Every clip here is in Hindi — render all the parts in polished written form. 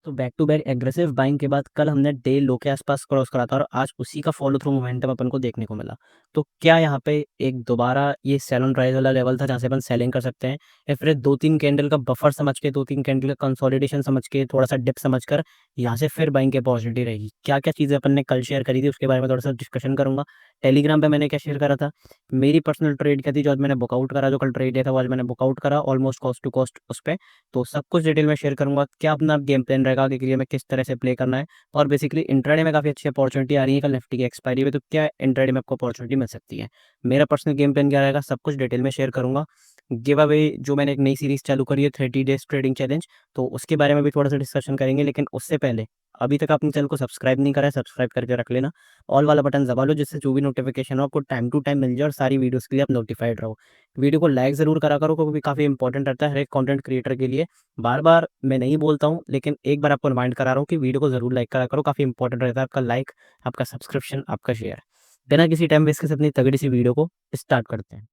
तो back to back aggressive buying के बाद कल हमने डे लो के आसपास क्रॉस करा था और आज उसी का फॉलो थ्रू मोमेंटम अपन को देखने को मिला। तो क्या यहाँ पे एक दोबारा ये सेल ऑन राइज वाला लेवल था जहाँ से अपन सेलिंग कर सकते हैं, या फिर 2-3 कैंडल का बफर समझ के, 2-3 कैंडल का कंसोलिडेशन समझ के, थोड़ा सा डिप समझ कर यहाँ से फिर बाइंग की अपॉर्चुनिटी रहेगी? क्या क्या चीज़ें अपन ने कल शेयर करी थी उसके बारे में थोड़ा सा डिस्कशन करूंगा। टेलीग्राम पे मैंने क्या शेयर करा था, मेरी पर्सनल ट्रेड क्या थी जो आज मैंने बुकआउट करा, जो कल ट्रेड था वो आज मैंने बुकआउट करा ऑलमोस्ट कॉस्ट टू कॉस्ट उस पर। तो सब कुछ डिटेल में शेयर करूंगा, क्या अपना गेम प्लान रहेगा आगे के लिए, मैं किस तरह से प्ले करना है। और बेसिकली इंट्राडे में काफ़ी अच्छी अपॉर्चुनिटी आ रही है कल निफ्टी की एक्सपायरी में, तो क्या इंट्राडे में आपको अपॉर्चुनिटी मिल सकती है। मेरा पर्सनल गेम प्लान क्या रहेगा सब कुछ डिटेल में शेयर करूंगा। गिव अवे जो मैंने एक नई सीरीज चालू करी है 30 डेज ट्रेडिंग चैलेंज, तो उसके बारे में भी थोड़ा सा डिस्कशन करेंगे। लेकिन उससे पहले अभी तक आपने चैनल को सब्सक्राइब नहीं करा है, सब्सक्राइब करके रख लेना। ऑल वाला बटन दबा लो जिससे जो भी नोटिफिकेशन हो आपको टाइम टू टाइम मिल जाए और सारी वीडियोस के लिए आप नोटिफाइड रहो। वीडियो को लाइक ज़रूर करा करो क्योंकि काफ़ी इंपॉर्टेंट रहता है हर एक कंटेंट क्रिएटर के लिए। बार बार मैं नहीं बोलता हूँ लेकिन एक बार आपको रिमाइंड करा रहा हूँ कि वीडियो को ज़रूर लाइक करा करो, काफ़ी इंपॉर्टेंट रहता है आपका लाइक, आपका सब्सक्रिप्शन, आपका शेयर। बिना किसी टाइम वेस्ट के अपनी तगड़ी सी वीडियो को स्टार्ट करते हैं।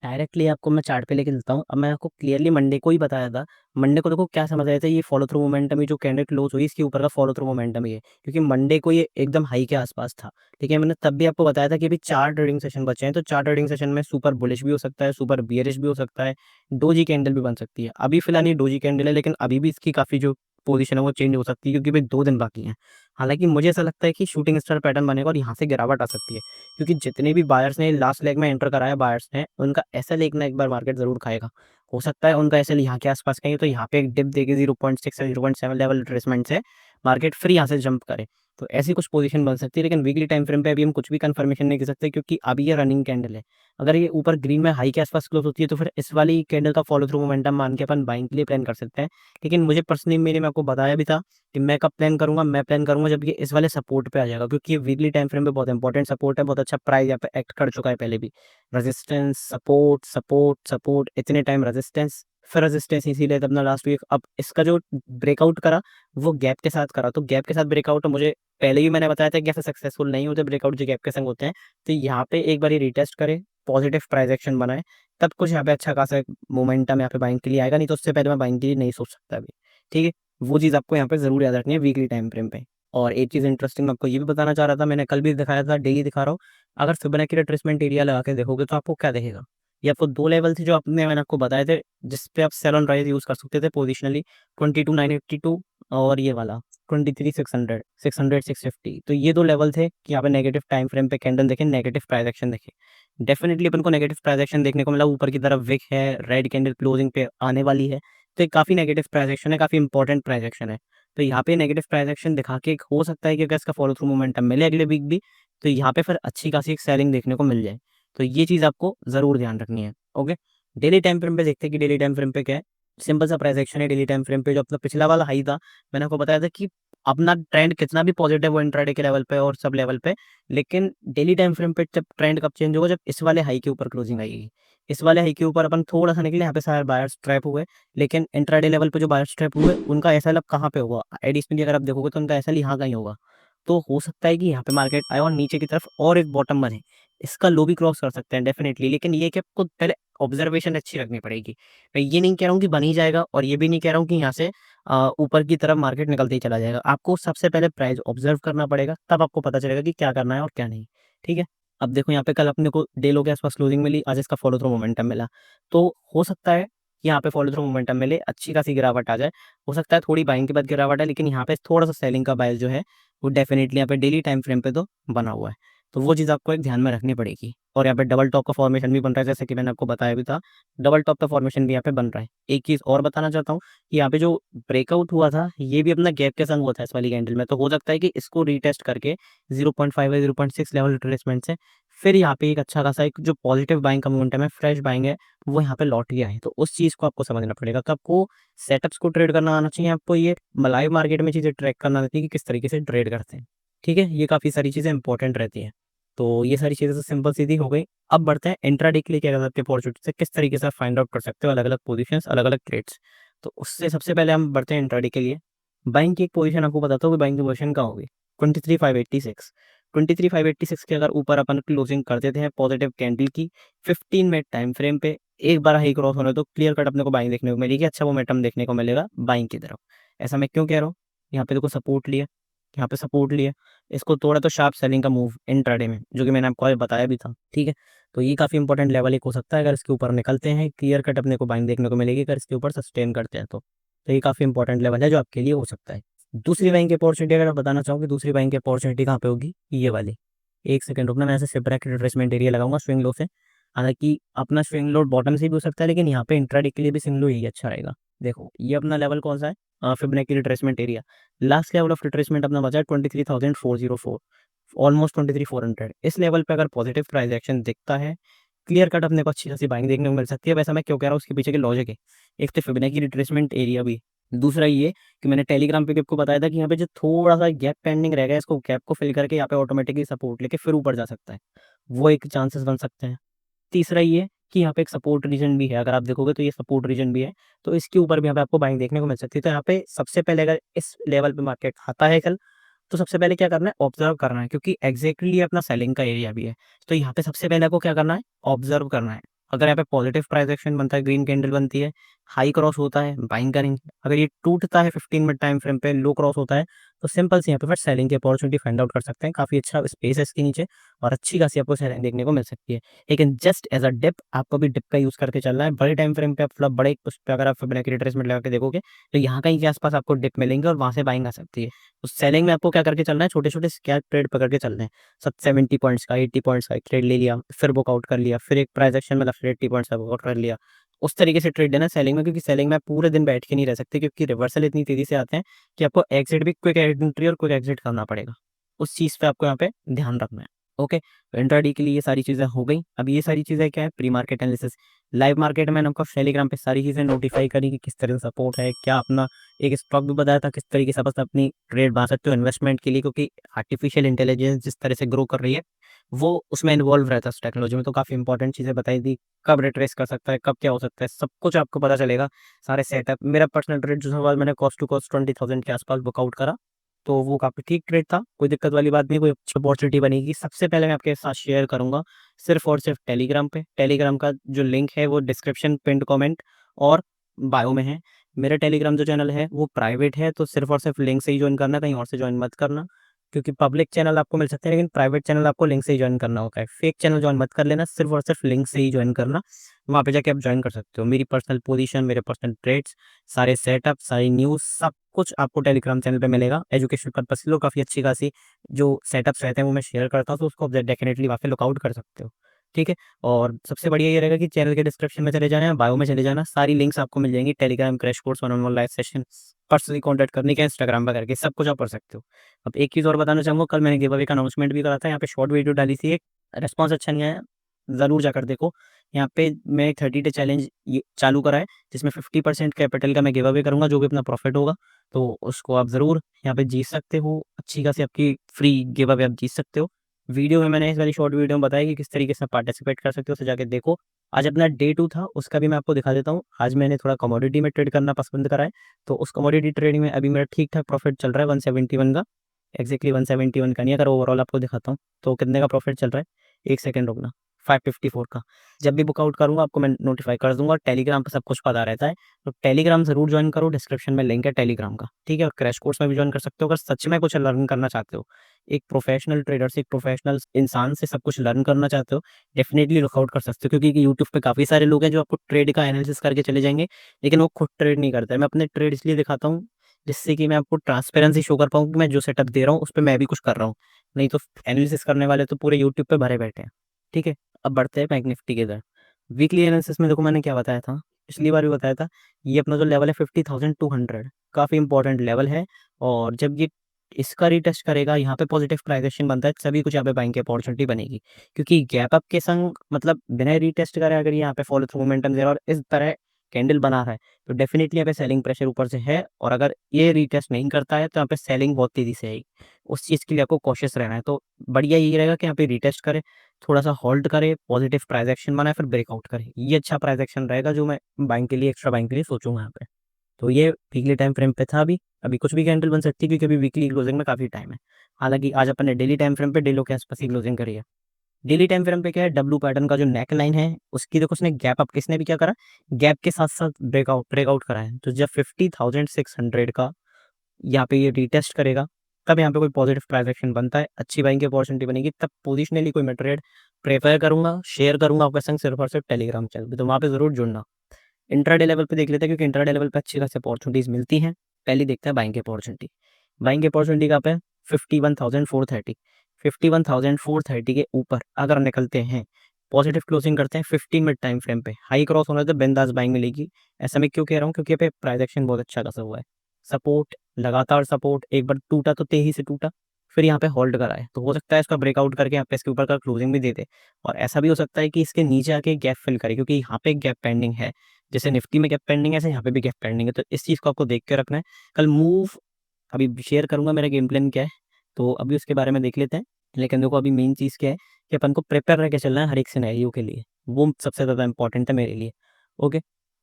डायरेक्टली आपको मैं चार्ट पे लेके चलता हूँ। अब मैं आपको क्लियरली मंडे को ही बताया था। मंडे को देखो क्या समझ आया था, ये फॉलो थ्रू मोमेंटम ही जो कैंडल क्लोज हुई इसके ऊपर का फॉलो थ्रू मोमेंटम ही है, क्योंकि मंडे को ये एकदम हाई के आसपास था। ठीक है, मैंने तब भी आपको बताया था कि अभी 4 ट्रेडिंग सेशन बचे हैं, तो 4 ट्रेडिंग सेशन में सुपर बुलिश भी हो सकता है, सुपर बियरिश भी हो सकता है, डोजी कैंडल भी बन सकती है। अभी फिलहाल ये डोजी कैंडल है लेकिन अभी भी इसकी काफ़ी जो पोजीशन है वो चेंज हो सकती है क्योंकि भाई 2 दिन बाकी हैं। हालांकि मुझे ऐसा लगता है कि शूटिंग स्टार पैटर्न बनेगा और यहाँ से गिरावट आ सकती है, क्योंकि जितने भी बायर्स ने लास्ट लेग में एंटर कराया बायर्स ने, उनका एसएल एक ना एक बार मार्केट जरूर खाएगा। हो सकता है उनका एसएल यहाँ के आसपास कहीं, तो यहाँ पे एक डिप देगी 0.6 या 0.7 लेवल रिट्रेसमेंट से मार्केट फिर यहाँ से जंप करे। तो ऐसी कुछ पोजीशन बन सकती है, लेकिन वीकली टाइम फ्रेम पे अभी हम कुछ भी कंफर्मेशन नहीं कर सकते क्योंकि अभी ये रनिंग कैंडल है। अगर ये ऊपर ग्रीन में हाई के आसपास क्लोज होती है तो फिर इस वाली कैंडल का फॉलो थ्रू मोमेंटम मान के अपन बाइंग के लिए प्लान कर सकते हैं। लेकिन मुझे पर्सनली, मैंने मैं आपको बताया भी था कि मैं कब प्लान करूंगा, मैं प्लान करूंगा जब ये इस वाले सपोर्ट पे आ जाएगा, क्योंकि ये वीकली टाइम फ्रेम पे बहुत इंपॉर्टेंट सपोर्ट है, बहुत अच्छा प्राइस यहाँ पे एक्ट कर चुका है पहले भी। रेजिस्टेंस, सपोर्ट, सपोर्ट, सपोर्ट, इतने टाइम रेजिस्टेंस, फिर रेजिस्टेंस, इसीलिए तब ना लास्ट वीक अब इसका जो ब्रेकआउट करा वो गैप के साथ करा। तो गैप के साथ ब्रेकआउट मुझे पहले ही मैंने बताया था कि ऐसे सक्सेसफुल नहीं होते ब्रेकआउट जो गैप के संग होते हैं। तो यहाँ पे एक बार रिटेस्ट करे, पॉजिटिव प्राइस एक्शन बनाए, तब कुछ यहाँ पे अच्छा खासा मोमेंटम यहाँ पे बाइंग के लिए आएगा, नहीं तो उससे पहले मैं बाइंग के लिए नहीं सोच सकता अभी। ठीक है, वो चीज़ आपको यहाँ पे जरूर याद रखनी है वीकली टाइम फ्रेम पे। और एक चीज़ इंटरेस्टिंग मैं आपको ये भी बताना चाह रहा था, मैंने कल भी दिखाया था, डेली दिखा रहा हूँ। अगर फिबोनाची रिट्रेसमेंट एरिया लगा के देखोगे तो आपको क्या दिखेगा, ये आपको 2 लेवल थे जो आपने, मैंने आपको बताए थे जिस पे आप सेल ऑन राइज यूज कर सकते थे पोजिशनली, 22,982 और ये वाला 23,600, 600, 650। तो ये 2 लेवल थे कि यहाँ पे नेगेटिव टाइम फ्रेम पे कैंडल देखें, नेगेटिव प्राइस एक्शन देखें। डेफिनेटली अपन को नेगेटिव प्राइस एक्शन देखने को मिला, ऊपर की तरफ विक है, रेड कैंडल क्लोजिंग पे आने वाली है। तो ये काफ़ी नेगेटिव प्राइस एक्शन है, काफ़ी इंपॉर्टेंट प्राइस एक्शन है। तो यहाँ पे नेगेटिव प्राइस एक्शन दिखा के हो सकता है कि अगर इसका फॉलो थ्रू मोमेंटम मिले अगले वीक भी, तो यहाँ पे फिर अच्छी खासी एक सेलिंग देखने को मिल जाए। तो ये चीज़ आपको ज़रूर ध्यान रखनी है। ओके, डेली टाइम फ्रेम पे देखते हैं कि डेली टाइम फ्रेम पे क्या है। सिंपल सा प्राइस एक्शन है डेली टाइम फ्रेम पे, जो अपना पिछला वाला हाई था, मैंने आपको बताया था कि अपना ट्रेंड कितना भी पॉजिटिव हो इंट्राडे के लेवल पे और सब लेवल पे, लेकिन डेली टाइम फ्रेम पे जब ट्रेंड कब चेंज होगा, जब इस वाले हाई के ऊपर क्लोजिंग आएगी। इस वाले हाई के ऊपर अपन थोड़ा सा निकले, यहाँ पे सारे बायर्स ट्रैप हुए, लेकिन इंट्राडे लेवल पे जो बायर्स ट्रैप हुए उनका एसएल अब कहाँ पे होगा, एडिशनली अगर आप देखोगे तो उनका एसएल यहाँ कहीं होगा। तो हो सकता है कि यहाँ पे मार्केट आए और नीचे की तरफ और एक बॉटम बने, इसका लो भी क्रॉस कर सकते हैं डेफिनेटली। लेकिन ये कि आपको पहले ऑब्जर्वेशन अच्छी रखनी पड़ेगी। मैं ये नहीं कह रहा हूँ कि बन ही जाएगा और ये भी नहीं कह रहा हूँ कि यहाँ से ऊपर की तरफ मार्केट निकलते ही चला जाएगा। आपको सबसे पहले प्राइस ऑब्जर्व करना पड़ेगा, तब आपको पता चलेगा कि क्या करना है और क्या नहीं। ठीक है, अब देखो यहाँ पे कल अपने को डे लो के आसपास क्लोजिंग मिली, आज इसका फॉलो थ्रू मोमेंटम मिला। तो हो सकता है कि यहाँ पे फॉलो थ्रू मोमेंटम मिले, अच्छी खासी गिरावट आ जाए। हो सकता है थोड़ी बाइंग के बाद गिरावट है, लेकिन यहाँ पे थोड़ा सा सेलिंग का बायस जो है वो डेफिनेटली यहाँ पे डेली टाइम फ्रेम पे तो बना हुआ है। तो वो चीज़ आपको एक ध्यान में रखनी पड़ेगी। और यहाँ पे डबल टॉप का फॉर्मेशन भी बन रहा है, जैसे कि मैंने आपको बताया भी था, डबल टॉप का फॉर्मेशन भी यहाँ पे बन रहा है। एक चीज़ और बताना चाहता हूँ कि यहाँ पे जो ब्रेकआउट हुआ था ये भी अपना गैप के संग हुआ था इस वाली कैंडल में, तो हो सकता है कि इसको रीटेस्ट करके 0.5 या 0.6 लेवल रिट्रेसमेंट से फिर यहाँ पे एक अच्छा खासा एक जो पॉजिटिव बाइंग का मोमेंटम है, फ्रेश बाइंग है, वो यहाँ पे लौट गया है। तो उस चीज़ को आपको समझना पड़ेगा। तो आपको सेटअप्स को ट्रेड करना आना चाहिए, आपको ये लाइव मार्केट में चीज़ें ट्रैक करना रहती है कि किस तरीके से ट्रेड करते हैं। ठीक है, ये काफ़ी सारी चीज़ें इंपॉर्टेंट रहती हैं। तो ये सारी चीज़ें तो सिंपल सीधी हो गई। अब बढ़ते हैं इंट्राडे के लिए क्या कर सकते हैं अपॉर्चुनिटी से, किस तरीके से फाइंड आउट कर सकते हो अलग अलग पोजीशंस, अलग अलग ट्रेड्स। तो उससे सबसे पहले हम बढ़ते हैं इंट्राडे के लिए। बाइंग की एक पोजीशन आपको बताता हूँ कि बाइंग की पोजीशन कहाँ होगी, 23,586। 23,586 के अगर ऊपर अपन क्लोजिंग कर देते हैं पॉजिटिव कैंडल की 15 मिनट टाइम फ्रेम पे, एक बार हाई क्रॉस होने तो क्लियर कट अपने को बाइंग देखने को मिलेगी, अच्छा मोमेंटम देखने को मिलेगा बाइंग की तरफ। ऐसा मैं क्यों कह रहा हूँ? यहाँ पे देखो सपोर्ट लिया, यहाँ पे सपोर्ट लिया, इसको तोड़ा तो शार्प सेलिंग का मूव इंट्राडे में, जो कि मैंने आपको आज बताया भी था, ठीक है। तो ये काफ़ी इंपॉर्टेंट लेवल एक हो सकता है, अगर इसके ऊपर निकलते हैं क्लियर कट अपने को बाइंग देखने को मिलेगी, अगर इसके ऊपर सस्टेन करते हैं तो ये काफ़ी इंपॉर्टेंट लेवल है जो आपके लिए हो सकता है। दूसरी बाइंग की अपॉर्चुनिटी अगर आप बताना चाहूँ कि दूसरी बाइंग की अपॉर्चुनिटी कहाँ पे होगी, ये वाली। एक सेकंड रुकना, मैं ऐसे सिब्रेक रिट्रेसमेंट एरिया लगाऊंगा स्विंग लो से। हालांकि अपना स्विंग लो बॉटम से भी हो सकता है, लेकिन यहाँ पे इंट्राडे के लिए भी स्विंग लो यही अच्छा रहेगा। देखो ये अपना लेवल कौन सा है, Fibonacci retracement area. Last level of retracement अपना बचा है 23,404, ऑलमोस्ट 23,400। इस लेवल पे अगर पॉजिटिव प्राइस एक्शन दिखता है, क्लियर कट अपने को अच्छी खासी बाइंग देखने को मिल सकती है। वैसा मैं क्यों कह रहा हूँ, उसके पीछे के लॉजिक है। एक तो फिबोनाची रिट्रेसमेंट एरिया भी, दूसरा ये कि मैंने टेलीग्राम पे भी आपको बताया था कि यहाँ पे जो थोड़ा सा गैप पेंडिंग रहेगा, इसको गैप को फिल करके यहाँ पे ऑटोमेटिकली सपोर्ट लेके फिर ऊपर जा सकता है, वो एक चांसेस बन सकते हैं। तीसरा ये कि यहाँ पे एक सपोर्ट रीजन भी है, अगर आप देखोगे तो ये सपोर्ट रीजन भी है, तो इसके ऊपर भी यहाँ पे आपको बाइंग देखने को मिल सकती है। तो यहाँ पे सबसे पहले अगर इस लेवल पे मार्केट आता है कल, तो सबसे पहले क्या करना है, ऑब्जर्व करना है, क्योंकि एग्जैक्टली अपना सेलिंग का एरिया भी है। तो यहाँ पे सबसे पहले आपको क्या करना है, ऑब्जर्व करना है। अगर यहाँ पे पॉजिटिव प्राइस एक्शन बनता है, ग्रीन कैंडल बनती है, हाई क्रॉस होता है, बाइंग करेंगे। अगर ये टूटता है 15 मिनट टाइम फ्रेम पे, लो क्रॉस होता है, तो सिंपल से यहाँ पे फिर सेलिंग की अपॉर्चुनिटी फाइंड आउट कर सकते हैं। काफी अच्छा स्पेस है इसके नीचे और अच्छी खासी आपको सेलिंग देखने को मिल सकती है। लेकिन जस्ट एज अ डिप आपको भी डिप का यूज करके चलना है। बड़े टाइम फ्रेम पे मतलब बड़े उस पर अगर आप फिबोनाची रिट्रेसमेंट लगा के देखोगे तो यहाँ कहीं के आसपास आपको डिप मिलेंगे और वहां से बाइंग आ सकती है। तो सेलिंग में आपको क्या करके चलना है, छोटे छोटे स्कैल्प ट्रेड पकड़ के चलना है। 70 पॉइंट्स का 80 पॉइंट्स का ट्रेड ले लिया, फिर बुकआउट कर लिया, फिर एक प्राइस एक्शन मतलब फिर 80 पॉइंट्स का बुकआउट कर लिया। उस तरीके से ट्रेड लेना सेलिंग में, क्योंकि सेलिंग में आप पूरे दिन बैठ के नहीं रह सकते, क्योंकि रिवर्सल इतनी तेजी से आते हैं कि आपको एग्जिट भी क्विक एंट्री और क्विक एग्जिट करना पड़ेगा। उस चीज़ पे आपको यहाँ पे ध्यान रखना है। ओके, तो इंट्राडे के लिए ये सारी चीज़ें हो गई। अब ये सारी चीज़ें क्या है, pre market analysis. Live market में मैंने आपको टेलीग्राम पे सारी चीज़ें नोटिफाई करी कि किस तरह से सपोर्ट है, क्या अपना एक स्टॉक भी बताया था किस तरीके से बस अपनी ट्रेड बना सकते हो इन्वेस्टमेंट के लिए, क्योंकि आर्टिफिशियल इंटेलिजेंस जिस तरह से ग्रो कर रही है वो उसमें इन्वॉल्व रहता है उस टेक्नोलॉजी में। तो काफ़ी इंपॉर्टेंट चीज़ें बताई थी, कब रिट्रेस कर सकता है, कब क्या हो सकता है, सब कुछ आपको पता चलेगा। सारे सेटअप, मेरा पर्सनल ट्रेड जो था मैंने कॉस्ट टू कॉस्ट 20,000 के आसपास वर्कआउट करा, तो वो काफ़ी ठीक ट्रेड था, कोई दिक्कत वाली बात नहीं, कोई अच्छी अपॉर्चुनिटी बनेगी। सबसे पहले मैं आपके साथ शेयर करूँगा सिर्फ और सिर्फ टेलीग्राम पे। टेलीग्राम का जो लिंक है वो डिस्क्रिप्शन, पिन्ड कमेंट और बायो में है। मेरा टेलीग्राम जो चैनल है वो प्राइवेट है, तो सिर्फ और सिर्फ लिंक से ही ज्वाइन करना, कहीं और से ज्वाइन मत करना, क्योंकि पब्लिक चैनल आपको मिल सकते हैं लेकिन प्राइवेट चैनल आपको लिंक से ही ज्वाइन करना होता है। फेक चैनल ज्वाइन मत कर लेना, सिर्फ और सिर्फ लिंक से ही ज्वाइन करना, वहाँ पे जाके आप ज्वाइन कर सकते हो। मेरी पर्सनल पोजीशन, मेरे पर्सनल ट्रेड्स, सारे सेटअप, सारी न्यूज़, सब कुछ आपको टेलीग्राम चैनल पे मिलेगा। एजुकेशन पर्पस से लो, काफ़ी अच्छी खासी जो सेटअप्स रहते हैं वो मैं शेयर करता हूँ, तो उसको आप डेफिनेटली वहाँ पे लुकआउट कर सकते हो, ठीक है। और सबसे बढ़िया ये रहेगा कि चैनल के डिस्क्रिप्शन में चले जाना, बायो में चले जाना, सारी लिंक्स आपको मिल जाएंगी। Telegram crash course, one on one live session, personally contact करने के, इंस्टाग्राम पर करके सब कुछ आप कर सकते हो। अब एक चीज़ और बताना चाहूँगा, कल मैंने गिव अवे का अनाउंसमेंट भी करा था, यहाँ पे शॉर्ट वीडियो डाली थी, एक रिस्पॉन्स अच्छा नहीं आया, ज़रूर जाकर देखो। यहाँ पे मैं 30 डे चैलेंज ये चालू करा है, जिसमें 50% कैपिटल का मैं गिव अवे करूँगा, जो भी अपना प्रॉफिट होगा तो उसको आप ज़रूर यहाँ पे जीत सकते हो। अच्छी खासी आपकी फ्री गिव अवे आप जीत सकते हो। वीडियो में मैंने इस वाली शॉर्ट वीडियो में बताया कि किस तरीके से पार्टिसिपेट कर सकते हो, उसे जाके देखो। आज अपना डे 2 था, उसका भी मैं आपको दिखा देता हूँ। आज मैंने थोड़ा कमोडिटी में ट्रेड करना पसंद करा है, तो उस कमोडिटी ट्रेडिंग में अभी मेरा ठीक-ठाक प्रॉफिट चल रहा है 171 का। एग्ज़ैक्टली 171 का नहीं, अगर ओवरऑल आपको दिखाता हूँ, तो कितने का प्रॉफिट चल रहा है, 1 सेकंड रुकना, 554 का। जब भी बुकआउट करूँगा आपको मैं नोटिफ़ाई कर दूँगा, टेलीग्राम पे सब कुछ पता रहता है, तो टेलीग्राम ज़रूर जॉइन करो, डिस्क्रिप्शन में लिंक है टेलीग्राम का, ठीक है? और क्रैश कोर्स में भी जॉइन कर सकते हो, अगर सच में कुछ लर्न करना चाहते हो। एक प्रोफेशनल ट्रेडर से, एक प्रोफेशनल इंसान से सब कुछ लर्न करना चाहते हो, डेफिनिटली लुकआउट कर सकते हो, क्योंकि यूट्यूब पे काफ़ी सारे लोग हैं जो आपको ट्रेड का एनालिसिस करके चले जाएँगे, लेकिन वो खुद ट्रेड नहीं करते हैं। मैं अपने ट्रेड इसलिए दिखाता हूँ, जिससे कि मैं आपको ट्रांसपेरेंसी शो कर पाऊँ कि मैं जो सेटअप दे रहा हूँ, उस पे मैं भी कुछ कर रहा हूँ। नहीं तो एनालिसिस करने वाले तो पूरे यूट्यूब पे भरे बैठे हैं, ठीक है? अब बढ़ते हैं बैंक निफ्टी की तरफ। वीकली एनालिसिस में देखो मैंने क्या बताया था, पिछली बार भी बताया था, ये अपना जो लेवल है 50,200 काफ़ी इंपॉर्टेंट लेवल है, और जब ये इसका रीटेस्ट करेगा, यहाँ पे पॉजिटिव प्राइस एक्शन बनता है, सभी कुछ यहाँ पे बाइंग की अपॉर्चुनिटी बनेगी। क्योंकि गैप अप के संग मतलब बिना रीटेस्ट करे अगर यहाँ पे फॉलो थ्रू मोमेंटम दे रहा है और इस तरह कैंडल बना रहा है, तो डेफिनिटली यहाँ पे सेलिंग प्रेशर ऊपर से है, और अगर ये रीटेस्ट नहीं करता है तो यहाँ पे सेलिंग बहुत तेज़ी से आएगी। उस चीज़ के लिए आपको कॉशियस रहना है। तो बढ़िया यही रहेगा कि यहाँ पे रीटेस्ट करे, थोड़ा-सा होल्ड करे, पॉजिटिव प्राइस एक्शन बनाए, फिर ब्रेकआउट करे। ये अच्छा प्राइस एक्शन रहेगा जो मैं बाइंग के लिए, एक्स्ट्रा बाइंग के लिए सोचूँगा यहाँ पे। तो ये वीकली टाइम फ्रेम पे था अभी। अभी कुछ भी कैंडल बन सकती है क्योंकि अभी वीकली क्लोजिंग में काफ़ी टाइम है। हालाँकि आज अपन ने डेली टाइम फ्रेम पे डे लो के आसपास ही क्लोजिंग करी है। डेली टाइम फ्रेम पे क्या है, डब्ल्यू पैटर्न का जो नेक लाइन है उसकी देखो उसने गैप अप, किसने भी क्या करा, गैप के साथ-साथ ब्रेकआउट करा है। तो जब 50,600 का यहाँ पे ये रीटेस्ट करेगा, तब यहाँ पे कोई पॉजिटिव प्राइस एक्शन बनता है, अच्छी बाइंग की अपॉर्चुनिटी बनेगी, तब पोजिशनली कोई मैं ट्रेड प्रेफर करूँगा, शेयर करूँगा आपके संग सिर्फ और सिर्फ टेलीग्राम चैनल पे, तो वहाँ पे ज़रूर जुड़ना। इंट्राडे लेवल पे देख लेते हैं क्योंकि इंट्राडे लेवल पे अच्छी खासी अपॉर्चुनिटीज़ मिलती हैं। पहले देखते हैं बाइंग की अपॉर्चुनिटी। बाइंग की अपॉर्चुनिटी कहाँ पे है? 51,430, 51,430 के ऊपर अगर निकलते हैं, पॉजिटिव क्लोजिंग करते हैं 15 मिनट टाइम फ्रेम पे, हाई क्रॉस होने से बिंदास बाइंग मिलेगी। ऐसा मैं क्यों कह रहा हूँ? क्योंकि यहाँ पे प्राइस एक्शन बहुत अच्छा खासा हुआ है। सपोर्ट, लगातार सपोर्ट, एक बार टूटा तो तेजी से टूटा, फिर यहाँ पे होल्ड करा है, तो हो सकता है इसका ब्रेकआउट करके यहाँ पे इसके ऊपर का क्लोजिंग भी दे दे। और ऐसा भी हो सकता है कि इसके नीचे आके गैप फिल करे, क्योंकि यहाँ पे गैप पेंडिंग है। जैसे निफ्टी में गैप पेंडिंग है, ऐसे यहाँ पे भी गैप पेंडिंग है, तो इस चीज़ को आपको देख के रखना है। कल मूव अभी शेयर करूँगा मेरा गेम प्लान क्या है, तो अभी उसके बारे में देख लेते हैं। लेकिन देखो अभी मेन चीज़ क्या है कि अपन को प्रिपेयर रह के चलना है हर एक सिनेरियो के लिए, वो सबसे ज़्यादा इंपॉर्टेंट है मेरे लिए। ओके,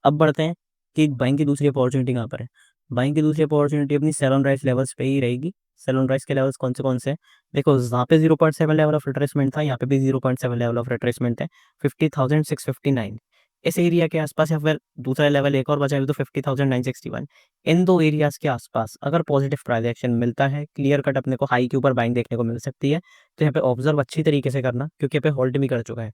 अब बढ़ते हैं कि बाइंग की दूसरी अपॉर्चुनिटी कहाँ पर है। बाइंग की दूसरी अपॉर्चुनिटी अपनी सेल ऑन राइज लेवल्स पे ही रहेगी। सेल ऑन राइज के लेवल्स कौन से हैं? देखो जहाँ पे 0.7 लेवल ऑफ रिट्रेसमेंट था, यहाँ पे भी 0.7 लेवल ऑफ रिट्रेसमेंट है, 50,659 इस एरिया के आसपास, या फिर दूसरा लेवल एक और बचा है तो 50,961। इन दो एरियाज के आसपास अगर पॉजिटिव प्राइस एक्शन मिलता है, क्लियर कट अपने को हाई के ऊपर बाइंग देखने को मिल सकती है। तो यहाँ पे ऑब्जर्व अच्छी तरीके से करना, क्योंकि यहाँ पे होल्ड भी कर चुका है।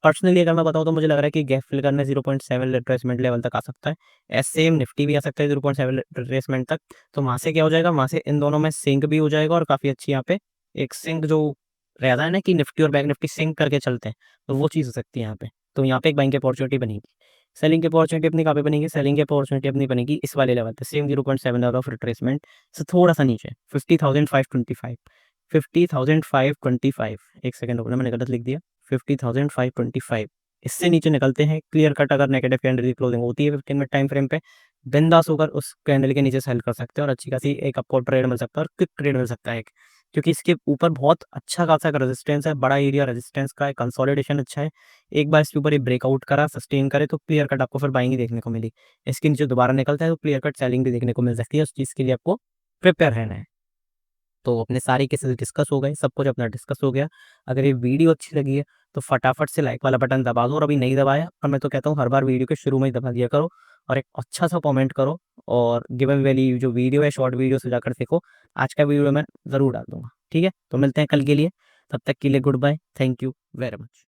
पर्सनली अगर मैं बताऊँ तो मुझे लग रहा है कि गैप फिल करने 0.7 रिट्रेसमेंट लेवल तक आ सकता है। सेम निफ्टी भी आ सकता है 0.7 रिट्रेसमेंट तक। तो वहाँ से क्या हो जाएगा, वहाँ से इन दोनों में सिंक भी हो जाएगा, और काफ़ी अच्छी यहाँ पे एक सिंक जो रहता है ना कि निफ्टी और बैंक निफ्टी सिंक करके चलते हैं, तो वो चीज़ हो सकती है यहाँ पे। तो यहाँ पे एक बाइंग की अपॉर्चुनिटी बनेगी। सेलिंग की अपॉर्चुनिटी अपनी कहाँ पे बनेगी? सेलिंग की अपॉर्चुनिटी अपनी बनेगी इस वाले लेवल पे, सेम 0.7 लेवल ऑफ रिट्रेसमेंट से थोड़ा सा नीचे, 50,525, 50,525। एक सेकंड रुकना, मैंने गलत लिख दिया, 50,525। इससे नीचे निकलते हैं, क्लियर कट अगर नेगेटिव कैंडल की क्लोजिंग होती है 15 मिनट टाइम फ्रेम पे, बिंदास होकर उस कैंडल के नीचे सेल कर सकते हैं और अच्छी खासी एक आपको ट्रेड मिल सकता है और क्विक ट्रेड मिल सकता है एक, क्योंकि इसके ऊपर बहुत अच्छा खासा रेजिस्टेंस है, बड़ा एरिया रेजिस्टेंस का है, कंसोलिडेशन अच्छा है। एक बार इसके ऊपर ये ब्रेकआउट करा, सस्टेन करे, तो क्लियर कट आपको फिर बाइंग ही देखने को मिली। इसके नीचे दोबारा निकलता है तो क्लियर कट सेलिंग भी देखने को मिल सकती है। उस चीज़ के लिए आपको प्रिपेयर रहना है। तो अपने सारे केसेस डिस्कस हो गए, सब कुछ अपना डिस्कस हो गया। अगर ये वीडियो अच्छी लगी है तो फटाफट से लाइक वाला बटन दबा दो, और अभी नहीं दबाया, और मैं तो कहता हूँ हर बार वीडियो के शुरू में ही दबा दिया करो, और एक अच्छा सा कमेंट करो, और गिवन वैली जो वीडियो है शॉर्ट वीडियो से जाकर देखो। आज का वीडियो मैं ज़रूर डाल दूंगा, ठीक है? तो मिलते हैं कल के लिए, तब तक के लिए goodbye, thank you very much.